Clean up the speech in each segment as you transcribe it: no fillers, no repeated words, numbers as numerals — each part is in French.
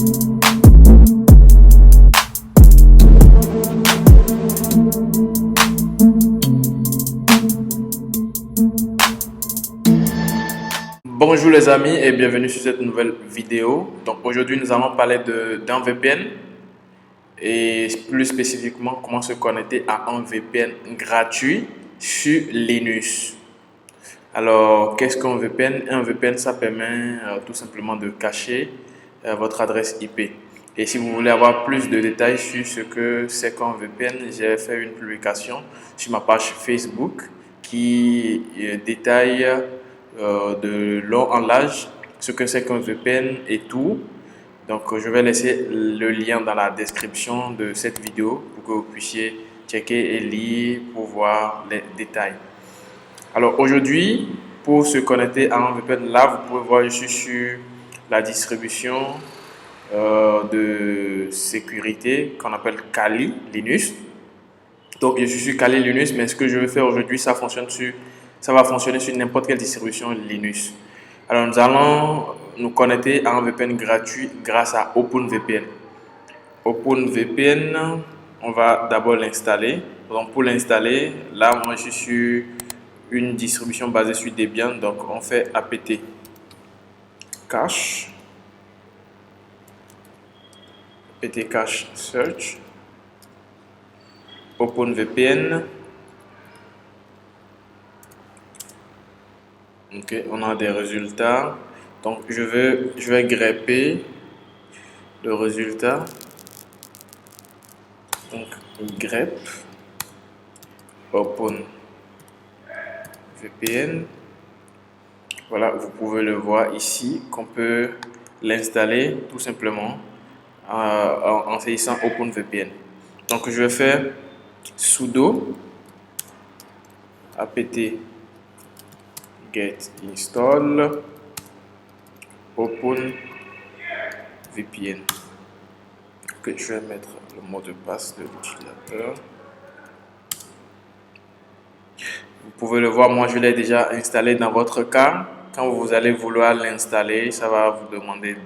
Bonjour les amis et bienvenue sur cette nouvelle vidéo. Donc aujourd'hui nous allons parler d'un VPN et plus spécifiquement comment se connecter à un VPN gratuit sur Linux. Alors qu'est-ce qu'un VPN? Un VPN ça permet tout simplement de cacher votre adresse IP. Et si vous voulez avoir plus de détails sur ce que c'est qu'un VPN, j'ai fait une publication sur ma page Facebook qui détaille de long en large ce que c'est qu'un VPN et tout. Donc je vais laisser le lien dans la description de cette vidéo pour que vous puissiez checker et lire pour voir les détails. Alors aujourd'hui, pour se connecter à un VPN, là vous pouvez voir, je suis sur la distribution de sécurité qu'on appelle Kali Linux. Donc je suis sur Kali Linux, mais ce que je vais faire aujourd'hui, ça va fonctionner sur n'importe quelle distribution Linux. Alors nous allons nous connecter à un VPN gratuit grâce à OpenVPN. OpenVPN, on va d'abord l'installer. Donc pour l'installer, là moi je suis sur une distribution basée sur Debian, donc on fait apt cache search OpenVPN. Ok, on a des résultats. Donc je vais grepper le résultat. Donc grep OpenVPN. Voilà, vous pouvez le voir ici qu'on peut l'installer tout simplement en saisissant OpenVPN. Donc je vais faire sudo apt get install OpenVPN. Ok, je vais mettre le mot de passe de l'utilisateur. Vous pouvez le voir, moi je l'ai déjà installé. Dans votre cas, quand vous allez vouloir l'installer, ça va vous demander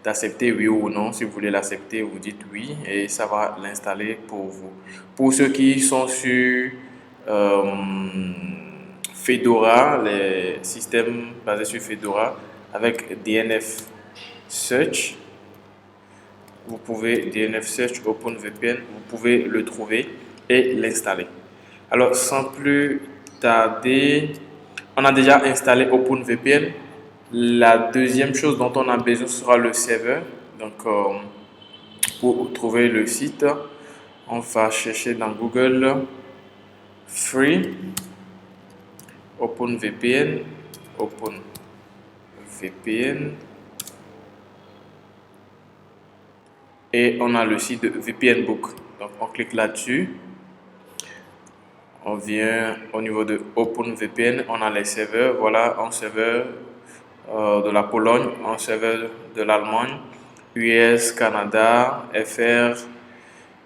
d'accepter oui ou non. Si vous voulez l'accepter, vous dites oui et ça va l'installer pour vous. Pour ceux qui sont sur Fedora, les systèmes basés sur Fedora avec DNF Search, vous pouvez DNF Search OpenVPN, vous pouvez le trouver et l'installer. Alors sans plus tarder, on a déjà installé OpenVPN. La deuxième chose dont on a besoin sera le serveur. Donc pour trouver le site, on va chercher dans Google Free OpenVPN, et on a le site de VPNbook. Donc on clique là-dessus. On vient au niveau de OpenVPN, on a les serveurs. Voilà, un serveur de la Pologne, un serveur de l'Allemagne, US, Canada, FR.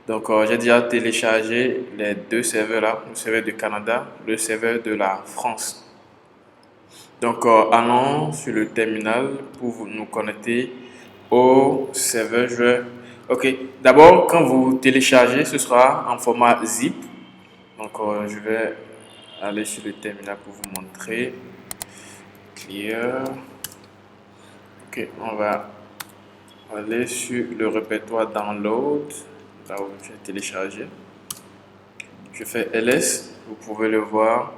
Donc j'ai déjà téléchargé les deux serveurs là, le serveur du Canada, le serveur de la France. Donc allons sur le terminal pour nous connecter au serveur. Ok, d'abord quand vous téléchargez, ce sera en format zip. Donc je vais aller sur le terminal pour vous montrer. Clear. Ok, on va aller sur le répertoire download, là où j'ai téléchargé. Je fais ls, vous pouvez le voir.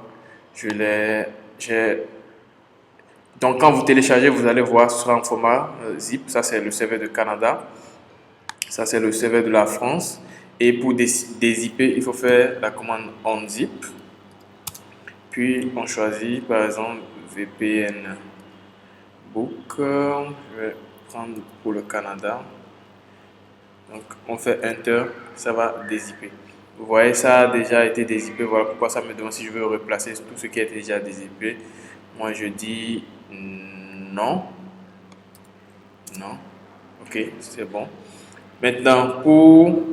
Donc quand vous téléchargez, vous allez voir, ce sera en format zip. Ça c'est le serveur de Canada. Ça c'est le serveur de la France. Et pour dézipper, il faut faire la commande unzip. Puis on choisit par exemple VPN Book. Je vais prendre pour le Canada. Donc on fait Enter, ça va dézipper. Vous voyez, ça a déjà été dézippé. Voilà pourquoi ça me demande si je veux replacer tout ce qui est déjà dézippé. Moi je dis non. Non. Ok, c'est bon. Maintenant, pour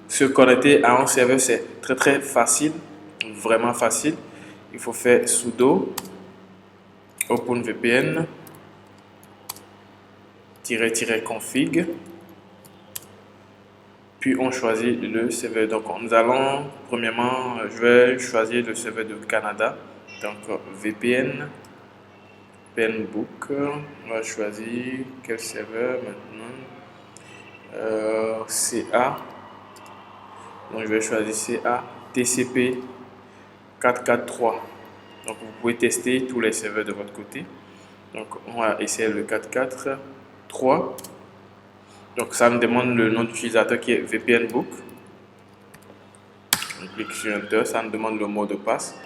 se connecter à un serveur, c'est très facile, vraiment facile. Il faut faire sudo OpenVPN -config. Puis on choisit le serveur. Donc nous allons, premièrement, je vais choisir le serveur de Canada. Donc VPN Book. On va choisir quel serveur maintenant. CA. Donc je vais choisir CA TCP 443. Donc vous pouvez tester tous les serveurs de votre côté. Donc on va essayer le 443. Donc ça me demande le nom d'utilisateur qui est VPN Book. On clique sur Enter, ça me demande le mot de passe.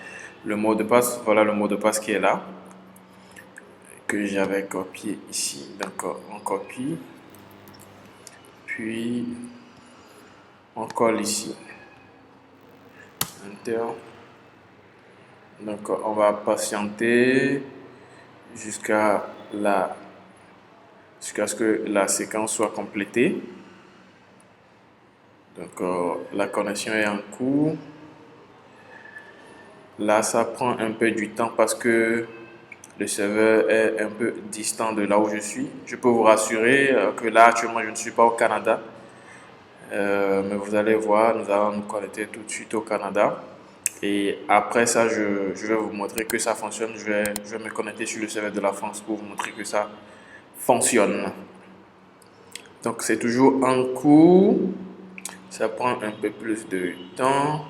Le mot de passe, voilà le mot de passe qui est là, que j'avais copié ici. Donc on copie, puis on colle ici. Enter. Donc on va patienter jusqu'à ce que la séquence soit complétée. Donc la connexion est en cours. Là ça prend un peu du temps parce que le serveur est un peu distant de là où je suis. Je peux vous rassurer que là actuellement je ne suis pas au Canada. Mais vous allez voir, nous allons nous connecter tout de suite au Canada. Et après ça, je vais vous montrer que ça fonctionne. Je vais me connecter sur le serveur de la France pour vous montrer que ça fonctionne. Donc c'est toujours en cours. Ça prend un peu plus de temps.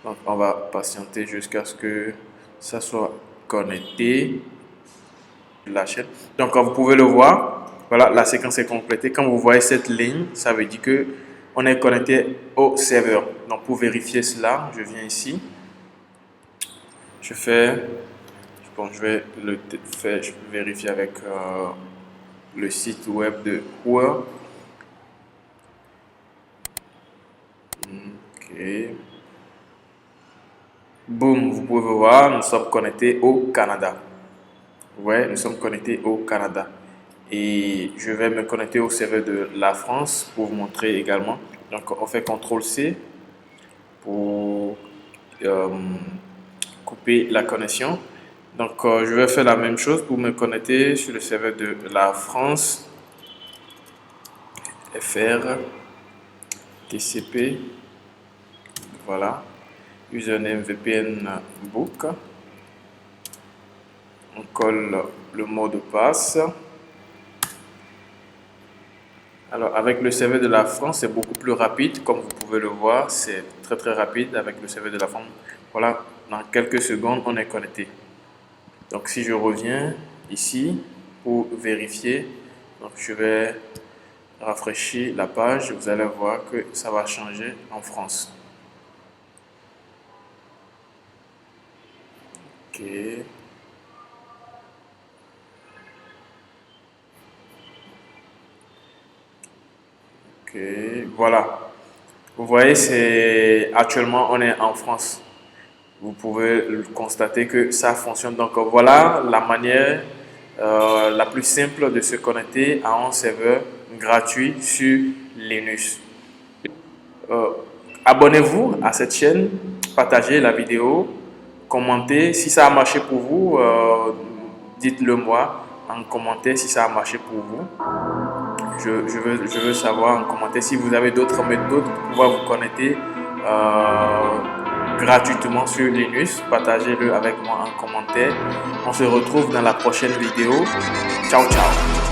Donc on va patienter jusqu'à ce que ça soit connecté. La chaîne. Donc vous pouvez le voir. Voilà, la séquence est complétée. Quand vous voyez cette ligne, ça veut dire que on est connecté au serveur. Donc pour vérifier cela, je viens ici. Je vais vérifier avec le site web de Huawei. Ok. Boum, vous pouvez voir, nous sommes connectés au Canada. Ouais, nous sommes connectés au Canada. Et je vais me connecter au serveur de la France pour vous montrer également. Donc on fait CTRL-C pour couper la connexion. Donc je vais faire la même chose pour me connecter sur le serveur de la France. FR TCP. Voilà. Username VPN Book. On colle le mot de passe. Alors avec le serveur de la France, c'est beaucoup plus rapide. Comme vous pouvez le voir, c'est très rapide avec le serveur de la France. Voilà, dans quelques secondes, on est connecté. Donc si je reviens ici pour vérifier, donc je vais rafraîchir la page. Vous allez voir que ça va changer en France. Ok. Ok, voilà. Vous voyez, actuellement on est en France. Vous pouvez constater que ça fonctionne. Donc voilà la manière la plus simple de se connecter à un serveur gratuit sur Linux. Abonnez-vous à cette chaîne, partagez la vidéo, commentez. Si ça a marché pour vous, dites-le moi en commentaire si ça a marché pour vous. Je veux savoir en commentaire si vous avez d'autres méthodes pour pouvoir vous connecter gratuitement sur Linux. Partagez-le avec moi en commentaire. On se retrouve dans la prochaine vidéo. Ciao, ciao.